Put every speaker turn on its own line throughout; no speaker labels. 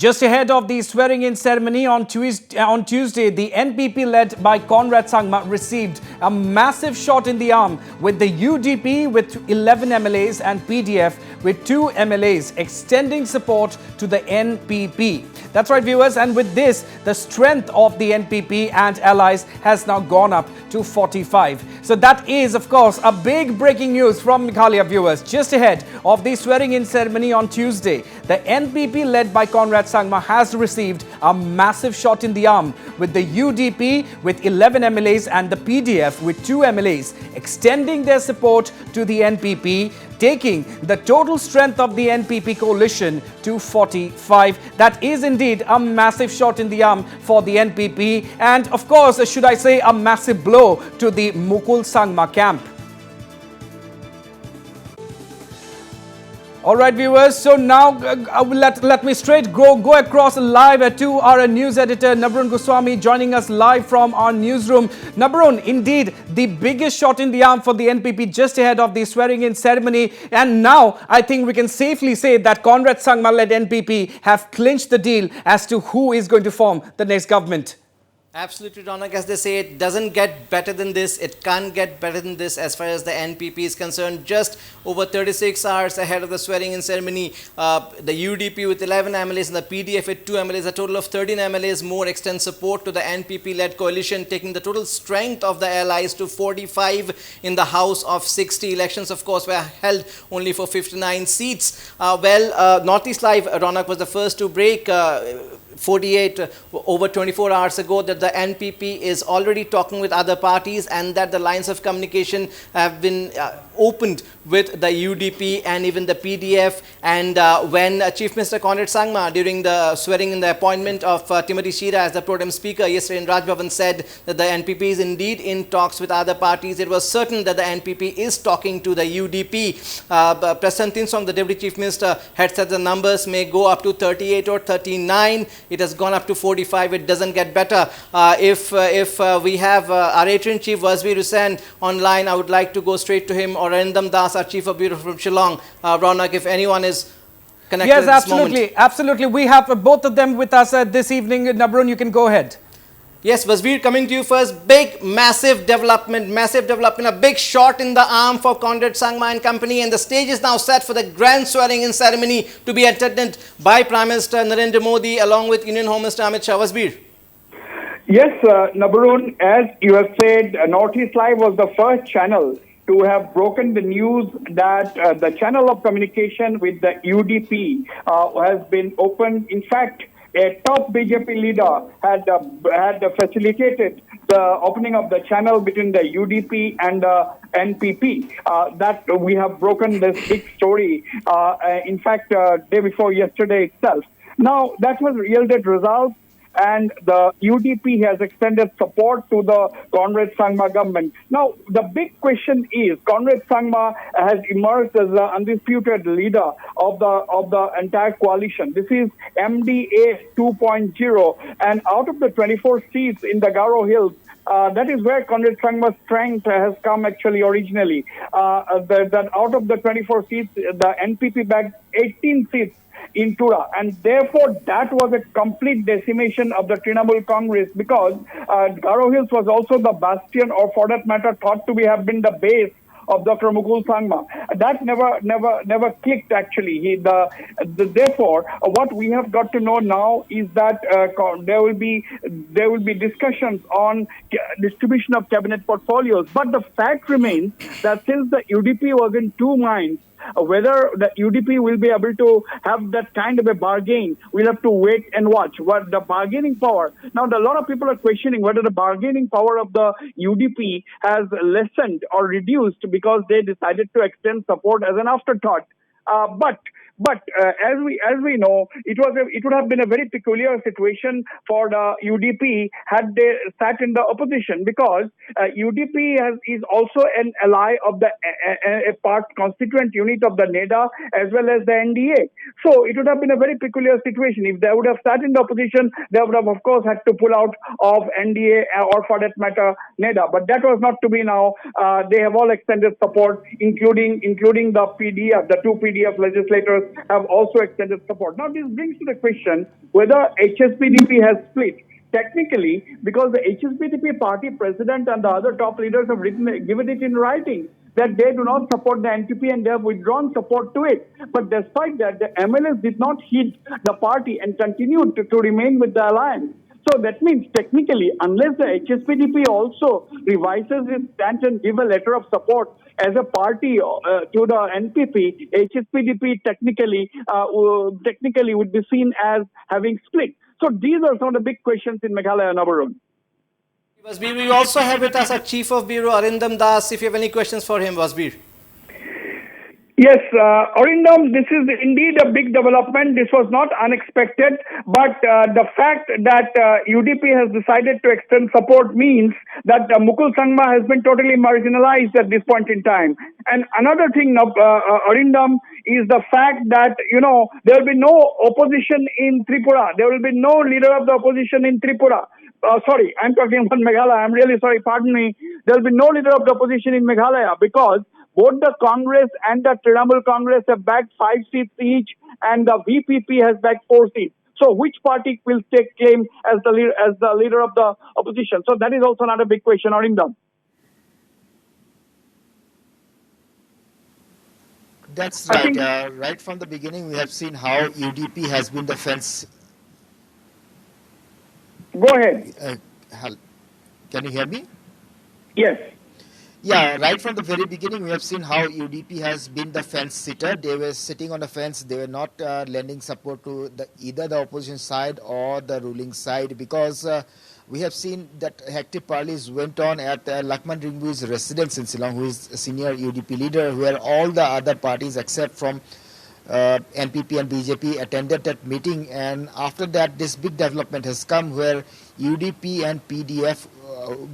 Just ahead of the swearing-in ceremony on Tuesday, the NPP led by Conrad Sangma received a massive shot in the arm, with the UDP with 11 MLAs and PDF with 2 MLAs extending support to the NPP. That's right, viewers, and with this, the strength of the NPP and allies has now gone up to 45. So that is, of course, a big breaking news from Meghalaya, viewers. Just ahead of the swearing-in ceremony on Tuesday, the NPP led by Conrad Sangma has received a massive shot in the arm, with the UDP with 11 MLAs and the PDF with 2 MLAs extending their support to the NPP, taking the total strength of the NPP coalition to 45. That is indeed a massive shot in the arm for the NPP, and of course, should I say, a massive blow to the Mukul Sangma camp. All right, viewers, so now let me straight go across live to our news editor Nabarun Goswami, joining us live from our newsroom. Nabarun, indeed the biggest shot in the arm for the NPP just ahead of the swearing-in ceremony, and now I think we can safely say that Conrad Sangma-led NPP have clinched the deal as to who is going to form the next government.
Absolutely, Ronak. As they say, it doesn't get better than this. It can't get better than this as far as the NPP is concerned. Just over 36 hours ahead of the swearing-in ceremony, the UDP with 11 MLAs and the PDF with 2 MLAs, a total of 13 MLAs more extend support to the NPP-led coalition, taking the total strength of the allies to 45 in the House of 60. Elections, of course, were held only for 59 seats. Northeast Live, Ronak, was the first to break 48 over 24 hours ago that the NPP is already talking with other parties and that the lines of communication have been opened with the UDP and even the PDF. And when Chief Minister Conrad Sangma, during the swearing in the appointment of Timothy Shira as the Pro-Tem Speaker yesterday in Raj Bhavan, said that the NPP is indeed in talks with other parties, it was certain that the NPP is talking to the UDP. Prasanth Tinsong, the Deputy Chief Minister, had said the numbers may go up to 38 or 39. It has gone up to 45. It doesn't get better. If we have our Editor-in-Chief Wasbir Hussain online, I would like to go straight to him, or Arindam Das, our Chief of Bureau from Shillong. Ronak, if anyone is connected
yes,
at this moment.
absolutely. We have both of them with us this evening. Nabarun, you can go ahead.
Yes, Wasbir, coming to you first. Massive development, a big shot in the arm for Conrad Sangma and company, and the stage is now set for the grand swearing-in ceremony to be attended by Prime Minister Narendra Modi along with Union Home Minister Amit Shah. Wasbir.
Yes, Nabarun, as you have said, Northeast Live was the first channel to have broken the news that the channel of communication with the UDP has been opened. In fact, a top BJP leader had facilitated the opening of the channel between the UDP and the NPP. That we have broken this big story, in fact, day before yesterday itself. Now, that has yielded results, and the UDP has extended support to the Conrad Sangma government. Now, the big question is, Conrad Sangma has emerged as the undisputed leader of the entire coalition. This is MDA 2.0, and out of the 24 seats in the Garo Hills, that is where Conrad Sangma's strength has come actually originally. That out of the 24 seats, the NPP bagged 18 seats in Tura, and therefore that was a complete decimation of the Trinamool Congress, because Garo Hills was also the bastion, or for that matter thought to have been the base of Dr. Mukul Sangma. That never clicked actually. Therefore, what we have got to know now is that there will be discussions on distribution of cabinet portfolios. But the fact remains that since the UDP was in two minds whether the UDP will be able to have that kind of a bargain, we'll have to wait and watch. What the bargaining power, now a lot of people are questioning whether the bargaining power of the UDP has lessened or reduced because they decided to extend support as an afterthought. But as we know, it would have been a very peculiar situation for the UDP had they sat in the opposition, because UDP is also an ally of a part constituent unit of the NEDA as well as the NDA. So it would have been a very peculiar situation. If they would have sat in the opposition, they would have of course had to pull out of NDA or for that matter NEDA. But that was not to be now. They have all extended support, including the PDF, the two PDF legislators have also extended support. Now, this brings to the question whether HSPDP has split. Technically, because the HSPDP party president and the other top leaders have given it in writing that they do not support the NPP and they have withdrawn support to it. But despite that, the MLAs did not hit the party and continued to remain with the alliance. So that means technically, unless the HSPDP also revises its stance and give a letter of support as a party to the NPP, HSPDP technically would be seen as having split. So these are some of the big questions in Meghalaya, Nabarun.
Wasbir, we also have with us our Chief of Bureau, Arindam Das. If you have any questions for him, Wasbir.
Yes, Arindam, this is indeed a big development. This was not unexpected, but the fact that UDP has decided to extend support means that Mukul Sangma has been totally marginalized at this point in time. And another thing, Arindam, is the fact that, there will be no opposition in Tripura. There will be no leader of the opposition in Tripura. Sorry, I'm talking about Meghalaya. I'm really sorry, pardon me. There will be no leader of the opposition in Meghalaya because both the Congress and the Trinamool Congress have bagged 5 seats each, and the VPP has bagged 4 seats. So, which party will take claim as the leader of the opposition? So, that is also another big question, Arindam.
That's right. Right from the beginning, we have seen how UDP has been the fence.
Go ahead.
Can you hear me?
Yes.
Yeah, right from the very beginning, we have seen how UDP has been the fence sitter. They were sitting on the fence. They were not lending support to either the opposition side or the ruling side because we have seen that hectic parleys went on at Lakman Ringbu's residence in Shillong, who is a senior UDP leader, where all the other parties except from NPP and BJP attended that meeting. And after that, this big development has come where UDP and PDF,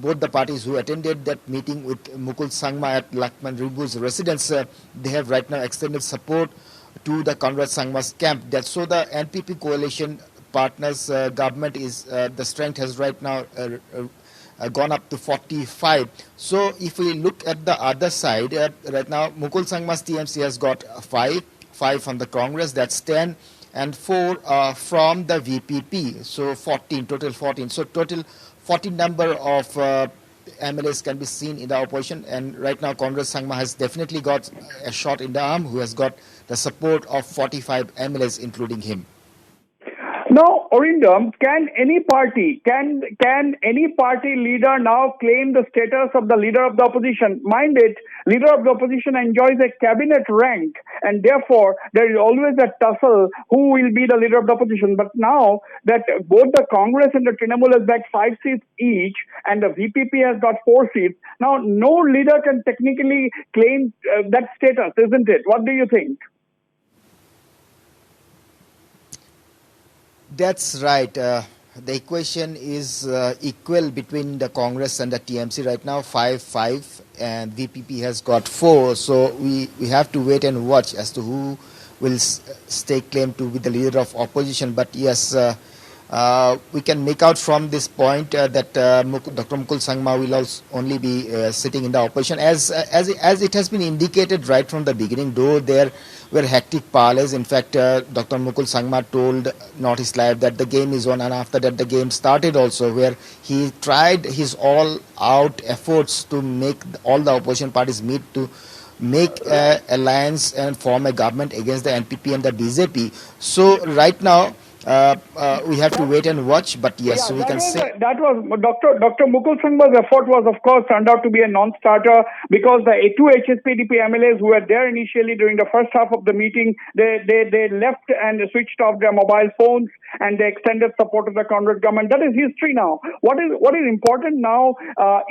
both the parties who attended that meeting with Mukul Sangma at Lakman Ringbu's residence, they have right now extended support to the Conrad Sangma's camp. That's so the NPP coalition partners government is the strength has right now gone up to 45. So if we look at the other side, right now Mukul Sangma's TMC has got 5 from the Congress, that's 10, and 4 from the VPP, so 14, total 14. So total 14 number of MLAs can be seen in the opposition, and right now Congress Sangma has definitely got a shot in the arm, who has got the support of 45 MLAs, including him.
Now, Arindam, can any party leader now claim the status of the leader of the opposition? Mind it, leader of the opposition enjoys a cabinet rank, and therefore there is always a tussle who will be the leader of the opposition. But now that both the Congress and the Trinamool has bagged 5 seats each, and the VPP has got 4 seats, now no leader can technically claim that status, isn't it? What do you think?
That's right. The equation is equal between the Congress and the TMC right now, 5-5, and VPP has got 4. So we have to wait and watch as to who will stake claim to be the leader of opposition. But yes, we can make out from this point that Dr. Mukul Sangma will also only be sitting in the opposition. As it has been indicated right from the beginning, though there were hectic parleys. In fact, Dr. Mukul Sangma told Northeast Live that the game is on, and after that the game started also, where he tried his all-out efforts to make all the opposition parties meet to make an alliance and form a government against the NPP and the BJP. So right now, we have to wait and watch, but yes, we can say
that was Dr. Mukul Sangma's effort was, of course, turned out to be a non-starter because the 2 HSPDP MLAs who were there initially during the first half of the meeting, they left and switched off their mobile phones, and they extended support to the Congress government. That is history now. What is important now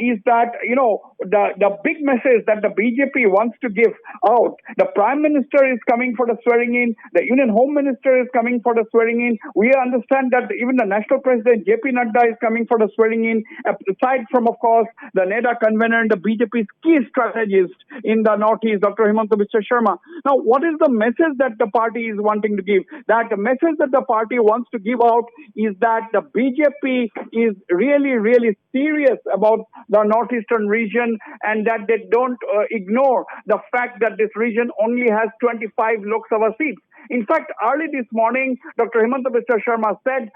is that, the big message that the BJP wants to give out. The Prime Minister is coming for the swearing in. The Union Home Minister is coming for the swearing in. We understand that even the National President JP Nadda is coming for the swearing in, aside from, of course, the NEDA convener and the BJP's key strategist in the Northeast, Dr. Himanta Biswa Sharma. Now, what is the message that the party is wanting to give? That the message that the party wants to give out is that the BJP is really, really serious about the Northeastern region, and that they don't ignore the fact that this region only has 25 Lok Sabha seats. In fact, early this morning, Dr. Hemanta Biswa Sharma said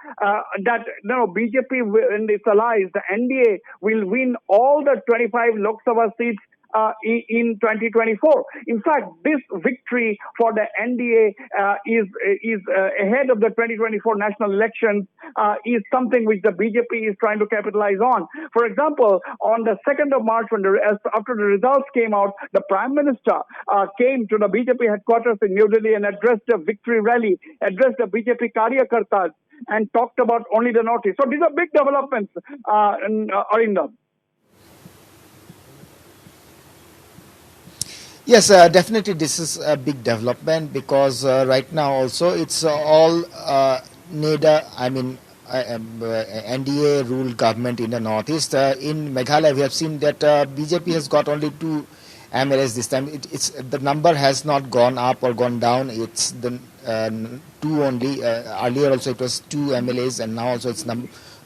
that BJP and its allies, the NDA, will win all the 25 Lok Sabha seats in 2024. In fact, this victory for the NDA is ahead of the 2024 national elections, is something which the BJP is trying to capitalize on. For example, on the 2nd of March, after the results came out, the Prime Minister came to the BJP headquarters in New Delhi and addressed a victory rally, addressed the BJP Karyakartas, and talked about only the Northeast. So these are big developments, Arindam.
Yes, definitely this is a big development because right now also it's all NEDA, NDA ruled government in the Northeast. In Meghalaya, we have seen that BJP has got only 2 MLAs this time. The number has not gone up or gone down. It's the 2 only. Earlier also it was 2 MLAs and now also it's 2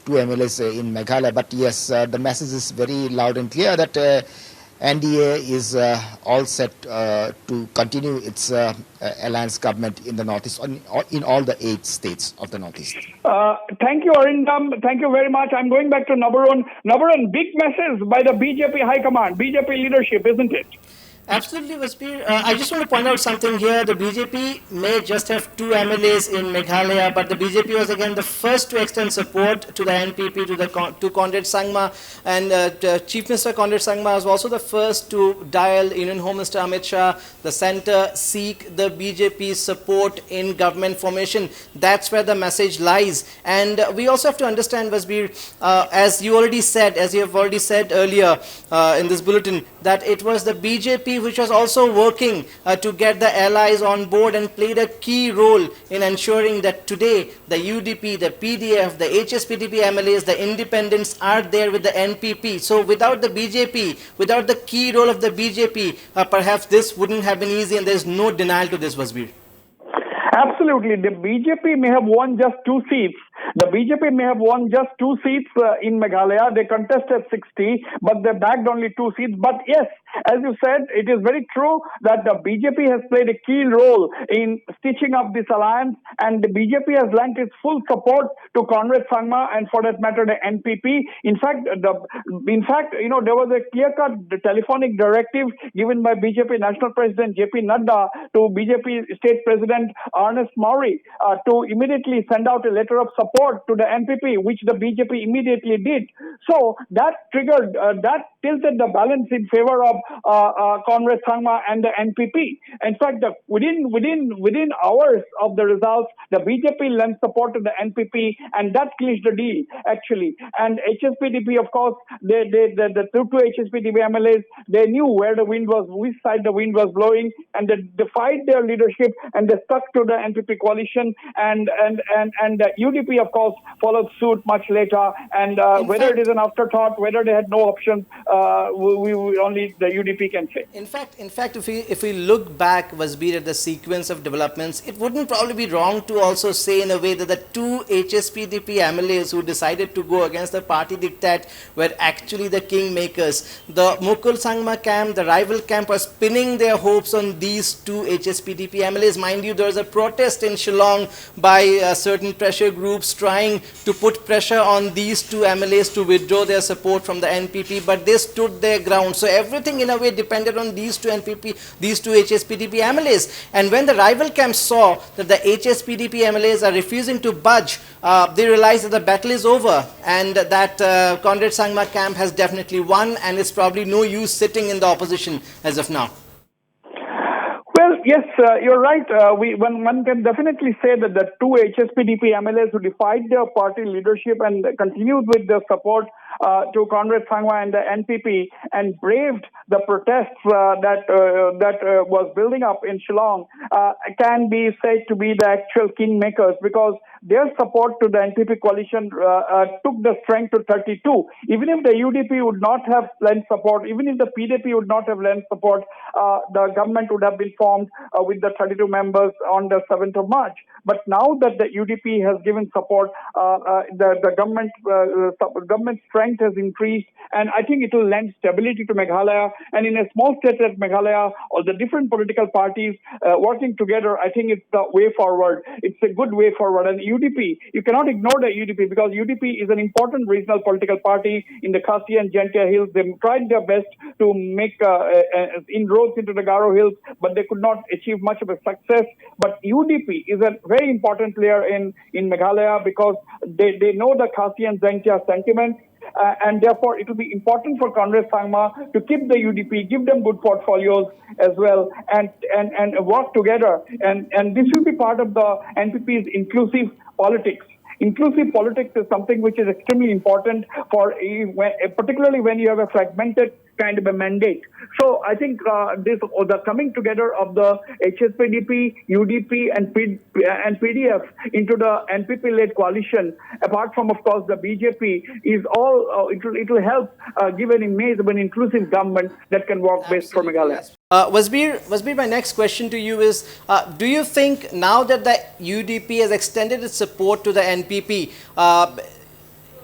MLAs in Meghalaya. But yes, the message is very loud and clear that NDA is all set to continue its alliance government in the Northeast, in all the 8 states of the Northeast.
Thank you, Arindam. Thank you very much. I'm going back to Nabarun. Nabarun, big message by the BJP High Command, BJP leadership, isn't it?
Absolutely, Vaspir. I just want to point out something here. The BJP may just have 2 MLAs in Meghalaya, but the BJP was again the first to extend support to the NPP, to Conrad Sangma, and Chief Minister Conrad Sangma was also the first to dial Union Home Minister Amit Shah, the centre, seek the BJP's support in government formation. That's where the message lies. And we also have to understand, Vaspir, as you have already said earlier in this bulletin, that it was the BJP which was also working to get the allies on board and played a key role in ensuring that today the UDP, the PDF, the HSPDP MLAs, the independents are there with the NPP. So without the BJP, without the key role of the BJP, perhaps this wouldn't have been easy, and there's no denial to this, Vasbir.
Absolutely. The BJP may have won just 2 seats. The BJP may have won just 2 seats in Meghalaya. They contested 60, but they bagged only 2 seats. But yes, as you said, it is very true that the BJP has played a key role in stitching up this alliance, and the BJP has lent its full support to Conrad Sangma and, for that matter, the NPP. In fact, there was a clear-cut telephonic directive given by BJP National President JP Nadda to BJP State President Ernest Maury to immediately send out a letter of support to the NPP, which the BJP immediately did. So that triggered, that tilted the balance in favor of Conrad Sangma and the NPP. In fact, within hours of the results, the BJP lent support to the NPP, and that clinched the deal, actually. And HSPDP, of course, the two HSPDP MLAs, they knew where the wind was, which side the wind was blowing, and they defied their leadership, and they stuck to the NPP coalition, and the UDP, of course, followed suit much later. And whether it is an afterthought, whether they had no options, we only the UDP can say.
In fact, if we look back, Vasbir, at the sequence of developments, it wouldn't probably be wrong to also say in a way that the 2 HSPDP MLAs who decided to go against the party diktat were actually the kingmakers. The Mukul Sangma camp, the rival camp, was pinning their hopes on these 2 HSPDP MLAs. Mind you, there was a protest in Shillong by certain pressure groups trying to put pressure on these 2 MLAs to withdraw their support from the NPP, but they stood their ground. So everything in a way depended on these 2 HSPDP MLAs. And when the rival camps saw that the HSPDP MLAs are refusing to budge, they realized that the battle is over, and that Conrad Sangma camp has definitely won, and it's probably no use sitting in the opposition as of now.
Well, yes, you're right. One can definitely say that the 2 HSPDP MLAs who defied their party leadership and continued with their support to Conrad Sangma and the NPP and braved the protests that was building up in Shillong can be said to be the actual kingmakers, because their support to the NPP coalition took the strength to 32. Even if the UDP would not have lent support, even if the PDP would not have lent support, the government would have been formed with the 32 members on the 7th of March. But now that the UDP has given support, the government strength strength has increased, and I think it will lend stability to Meghalaya. And in a small state like Meghalaya, all the different political parties working together, I think it's the way forward. It's a good way forward. And UDP, you cannot ignore the UDP, because UDP is an important regional political party in the Khasi and Jaintia Hills. They tried their best to make inroads into the Garo Hills, but they could not achieve much of a success. But UDP is a very important player in Meghalaya, because they know the Khasi and Jaintia sentiment. And therefore, it will be important for Conrad Sangma to keep the UDP, give them good portfolios as well, and work together. And this will be part of the NPP's inclusive politics. Inclusive politics is something which is extremely important for, particularly when you have a fragmented kind of a mandate. So I think the coming together of the HSPDP, UDP, and PDF into the NPP-led coalition, apart from, of course, the BJP, is all it will help give an image of an inclusive government that can work best for Meghalaya.
Wasbir, my next question to you is, do you think now that the UDP has extended its support to the NPP,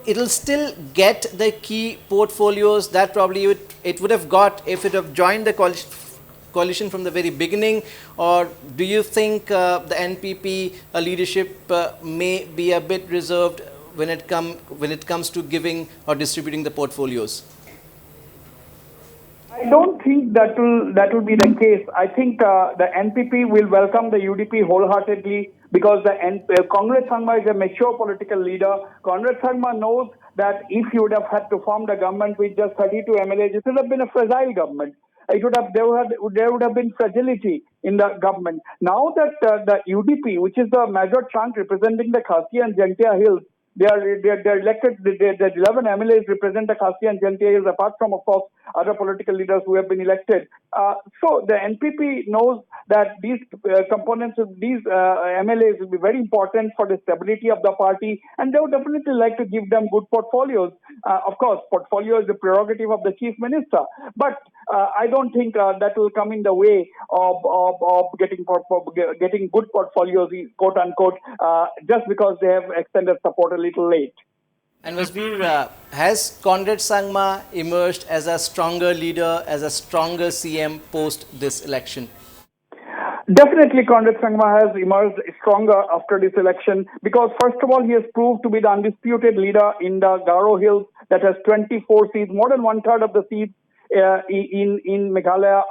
it'll still get the key portfolios that probably it would have got if it have joined the coalition from the very beginning? Or do you think the NPP leadership may be a bit reserved when it comes to giving or distributing the portfolios?
I don't think that will be the case. I think the NPP will welcome the UDP wholeheartedly, because Conrad Sangma is a mature political leader. Conrad Sangma knows that if he would have had to form the government with just 32 MLAs, it would have been a fragile government. There would have been fragility in the government. Now that the UDP, which is the major chunk representing the Khasi and Jaintia Hills, they're elected. The 11 MLAs represent the Khasi and Jaintia Hills, apart from, of course, other political leaders who have been elected. So the NPP knows that these components of these MLAs will be very important for the stability of the party, and they would definitely like to give them good portfolios. Of course, portfolio is the prerogative of the chief minister, but I don't think that will come in the way of getting good portfolios, quote unquote, just because they have extended support a little late.
And Wasbir, has Conrad Sangma emerged as a stronger leader, as a stronger CM post this election?
Definitely, Conrad Sangma has emerged stronger after this election, because first of all, he has proved to be the undisputed leader in the Garo Hills that has 24 seats. More than one-third of the seats in Meghalaya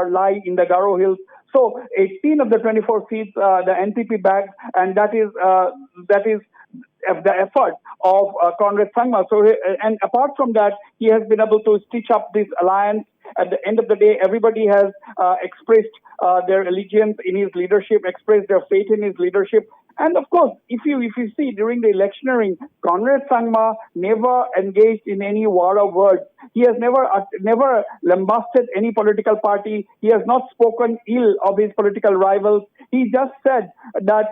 lie in the Garo Hills. So 18 of the 24 seats the NPP bagged, and that is the effort of Conrad Sangma. So, and apart from that, he has been able to stitch up this alliance. At the end of the day, everybody has expressed their allegiance in his leadership, expressed their faith in his leadership. And of course, if you see during the electioneering, Conrad Sangma never engaged in any war of words. He has never lambasted any political party. He has not spoken ill of his political rivals. He just said that,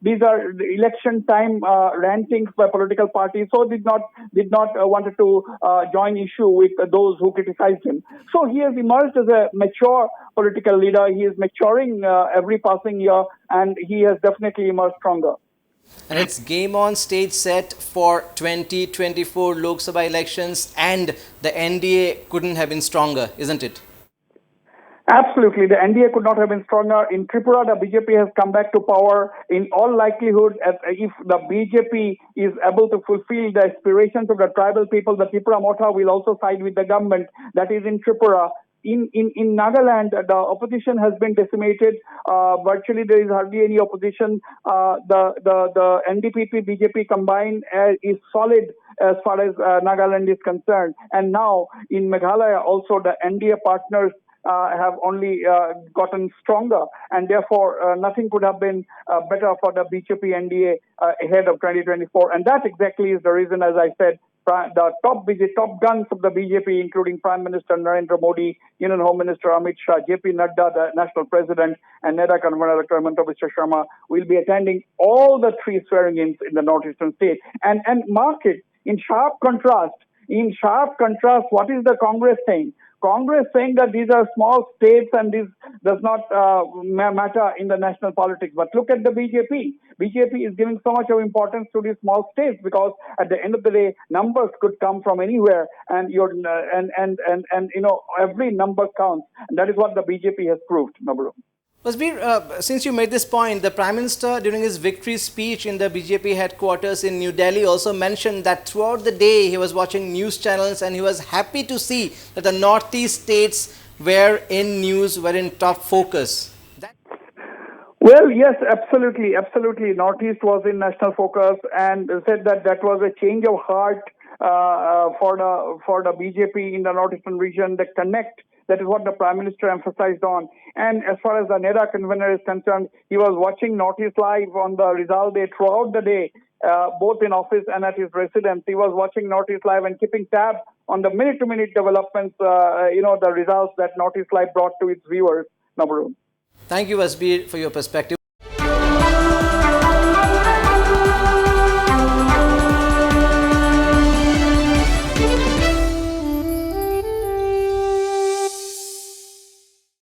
these are the election time rantings by political parties. So did not wanted to join issue with those who criticized him. So he has emerged as a mature political leader. He is maturing every passing year, and he has definitely emerged stronger.
And it's game on, stage set for 2024 Lok Sabha elections, and the NDA couldn't have been stronger, isn't it?
Absolutely. The NDA could not have been stronger. In Tripura, the BJP has come back to power. In all likelihood, if the BJP is able to fulfill the aspirations of the tribal people, the Tripura Motha will also side with the government. That is in Tripura. In Nagaland, the opposition has been decimated. Virtually, there is hardly any opposition. The NDP BJP combined is solid as far as Nagaland is concerned. And now in Meghalaya, also the NDA partners have only gotten stronger, and therefore nothing could have been better for the BJP NDA ahead of 2024. And that exactly is the reason, as I said, the top guns of the BJP, including Prime Minister Narendra Modi, Union Home Minister Amit Shah, JP Nadda, the national president, and NEDA convener Electoral Mr. Sharma, will be attending all the three swearing-ins in the northeastern state. And mark it, in sharp contrast, what is the Congress saying? Congress saying that these are small states and this does not matter in the national politics. But look at the BJP. BJP is giving so much of importance to these small states because at the end of the day, numbers could come from anywhere, and every number counts. And that is what the BJP has proved, Nabru.
Wasbir, since you made this point, the Prime Minister during his victory speech in the BJP headquarters in New Delhi also mentioned that throughout the day he was watching news channels and he was happy to see that the Northeast states were in news, were in top focus.
Well, yes, absolutely, absolutely. Northeast was in national focus and said that that was a change of heart for the BJP in the northeastern region. The connect. That is what the Prime Minister emphasized on. And as far as the NEDA convener is concerned, he was watching Northeast Live on the result day throughout the day, both in office and at his residence. He was watching Northeast Live and keeping tab on the minute-to-minute developments, the results that Northeast Live brought to its viewers. Nabarun.
Thank you, Wasbir, for your perspective.